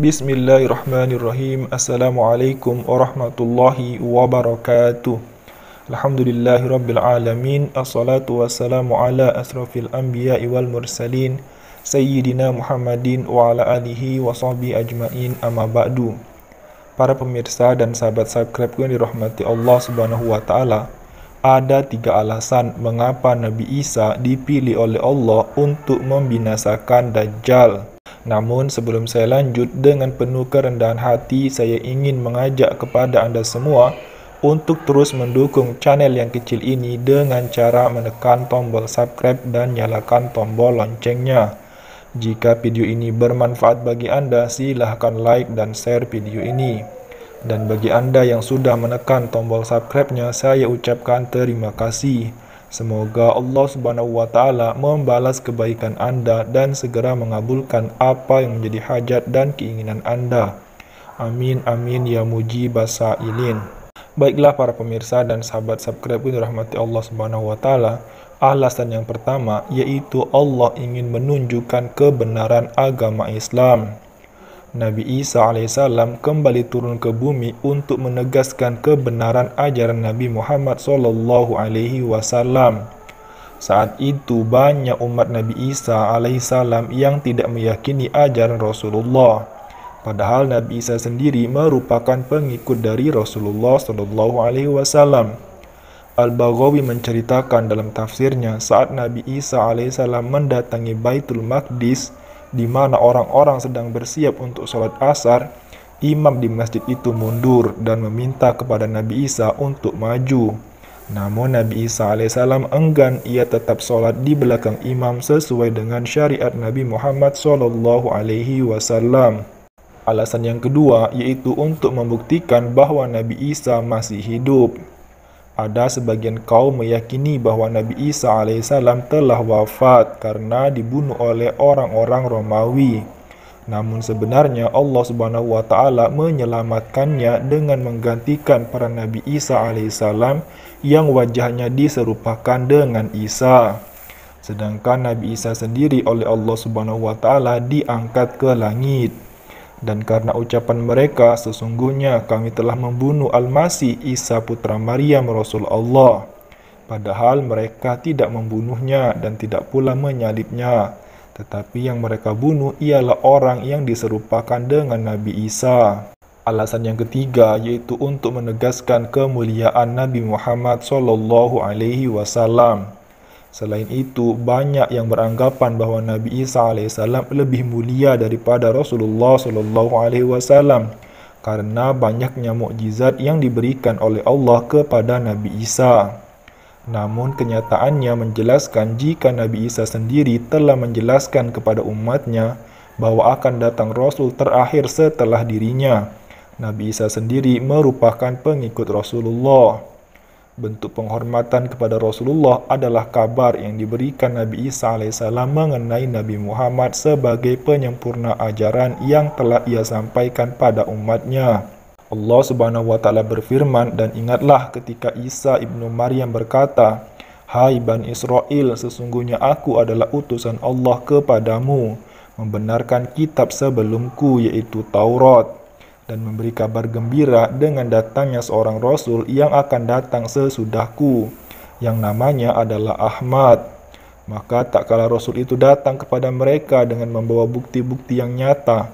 Bismillahirrahmanirrahim. Assalamualaikum warahmatullahi wabarakatuh. Alhamdulillahirabbil alamin. Assalatu wassalamu ala asrafil anbiya'i wal mursalin Sayyidina Muhammadin wa ala alihi wa sahbihi ajmain, amma ba'du. Para pemirsa dan sahabat subscribe yang dirahmati Allah Subhanahu wa taala, ada 3 alasan mengapa Nabi Isa dipilih oleh Allah untuk membinasakan Dajjal. Namun sebelum saya lanjut, dengan penuh kerendahan hati saya ingin mengajak kepada Anda semua untuk terus mendukung channel yang kecil ini dengan cara menekan tombol subscribe dan nyalakan tombol loncengnya. Jika video ini bermanfaat bagi Anda, silahkan like dan share video ini. Dan bagi Anda yang sudah menekan tombol subscribe-nya, saya ucapkan terima kasih. Semoga Allah Subhanahu wa taala membalas kebaikan Anda dan segera mengabulkan apa yang menjadi hajat dan keinginan Anda. Amin amin ya mujibas sa'ilin. Baiklah para pemirsa dan sahabat subscribe yang dirahmati Allah Subhanahu wa taala, alasan yang pertama yaitu Allah ingin menunjukkan kebenaran agama Islam. Nabi Isa alaihissalam kembali turun ke bumi untuk menegaskan kebenaran ajaran Nabi Muhammad sallallahu alaihi wasallam. Saat itu banyak umat Nabi Isa alaihissalam yang tidak meyakini ajaran Rasulullah. Padahal Nabi Isa sendiri merupakan pengikut dari Rasulullah sallallahu alaihi wasallam. Al-Baghawi menceritakan dalam tafsirnya, saat Nabi Isa alaihissalam mendatangi Baitul Maqdis, di mana orang-orang sedang bersiap untuk sholat asar, imam di masjid itu mundur dan meminta kepada Nabi Isa untuk maju. Namun Nabi Isa alaihissalam enggan, ia tetap sholat di belakang imam sesuai dengan syariat Nabi Muhammad sallallahu alaihi wasallam. Alasan yang kedua yaitu untuk membuktikan bahwa Nabi Isa masih hidup. Ada sebagian kaum meyakini bahwa Nabi Isa alaihissalam telah wafat karena dibunuh oleh orang-orang Romawi. Namun sebenarnya Allah Subhanahu wa taala menyelamatkannya dengan menggantikan para Nabi Isa alaihissalam yang wajahnya diserupakan dengan Isa. Sedangkan Nabi Isa sendiri oleh Allah Subhanahu wa taala diangkat ke langit. Dan karena ucapan mereka, sesungguhnya kami telah membunuh Al-Masih Isa putra Maryam Rasul Allah. Padahal mereka tidak membunuhnya dan tidak pula menyalibnya. Tetapi yang mereka bunuh ialah orang yang diserupakan dengan Nabi Isa. Alasan yang ketiga yaitu untuk menegaskan kemuliaan Nabi Muhammad sallallahu alaihi wasallam. Selain itu, banyak yang beranggapan bahwa Nabi Isa alaihissalam lebih mulia daripada Rasulullah sallallahu alaihi wasallam karena banyaknya mukjizat yang diberikan oleh Allah kepada Nabi Isa. Namun kenyataannya menjelaskan jika Nabi Isa sendiri telah menjelaskan kepada umatnya bahwa akan datang Rasul terakhir setelah dirinya. Nabi Isa sendiri merupakan pengikut Rasulullah. Bentuk penghormatan kepada Rasulullah adalah kabar yang diberikan Nabi Isa alaihissalam mengenai Nabi Muhammad sebagai penyempurna ajaran yang telah ia sampaikan pada umatnya. Allah Subhanahu wa taala berfirman, dan ingatlah ketika Isa ibnu Maryam berkata, "Hai Bani Israel, sesungguhnya aku adalah utusan Allah kepadamu, membenarkan kitab sebelumku yaitu Taurat, dan memberi kabar gembira dengan datangnya seorang Rasul yang akan datang sesudahku, yang namanya adalah Ahmad." Maka tak kala Rasul itu datang kepada mereka dengan membawa bukti-bukti yang nyata,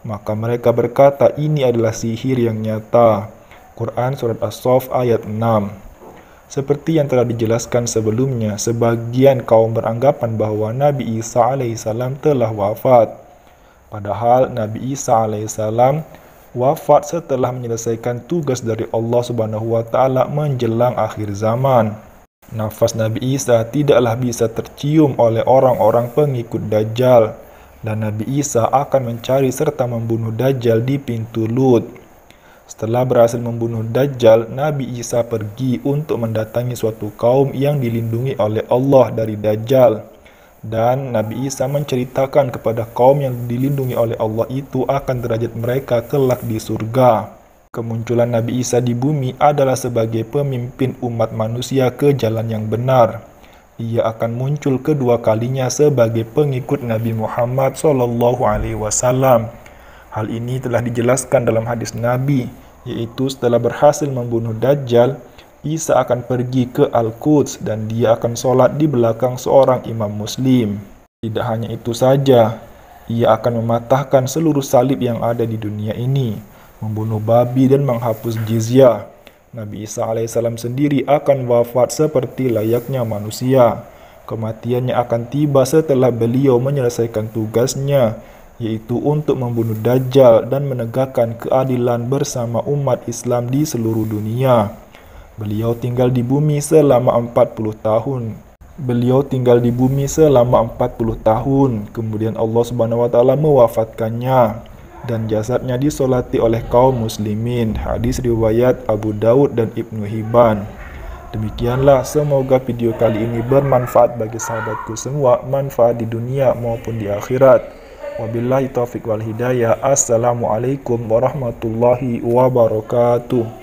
maka mereka berkata, "Ini adalah sihir yang nyata." Quran Surat As-Saff ayat 6. Seperti yang telah dijelaskan sebelumnya, sebagian kaum beranggapan bahwa Nabi Isa alaihissalam telah wafat. Padahal Nabi Isa alaihissalam wafat setelah menyelesaikan tugas dari Allah Subhanahu wa taala menjelang akhir zaman. Nafas Nabi Isa tidaklah bisa tercium oleh orang-orang pengikut Dajjal, dan Nabi Isa akan mencari serta membunuh Dajjal di pintu Lut. Setelah berhasil membunuh Dajjal, Nabi Isa pergi untuk mendatangi suatu kaum yang dilindungi oleh Allah dari Dajjal. Dan Nabi Isa menceritakan kepada kaum yang dilindungi oleh Allah itu akan derajat mereka kelak di surga. Kemunculan Nabi Isa di bumi adalah sebagai pemimpin umat manusia ke jalan yang benar. Ia akan muncul kedua kalinya sebagai pengikut Nabi Muhammad SAW. Hal ini telah dijelaskan dalam hadis Nabi, yaitu setelah berhasil membunuh Dajjal, Isa akan pergi ke Al-Quds dan dia akan sholat di belakang seorang imam muslim. Tidak hanya itu saja, ia akan mematahkan seluruh salib yang ada di dunia ini, membunuh babi dan menghapus jizyah. Nabi Isa alaihissalam sendiri akan wafat seperti layaknya manusia. Kematiannya akan tiba setelah beliau menyelesaikan tugasnya, yaitu untuk membunuh Dajjal dan menegakkan keadilan bersama umat Islam di seluruh dunia. Beliau tinggal di bumi selama 40 tahun. Kemudian Allah Subhanahu wa taala mewafatkannya dan jasadnya disolati oleh kaum muslimin. Hadis riwayat Abu Daud dan Ibnu Hibban. Demikianlah, semoga video kali ini bermanfaat bagi sahabatku semua, manfaat di dunia maupun di akhirat. Wabillahi taufiq wal hidayah. Assalamualaikum warahmatullahi wabarakatuh.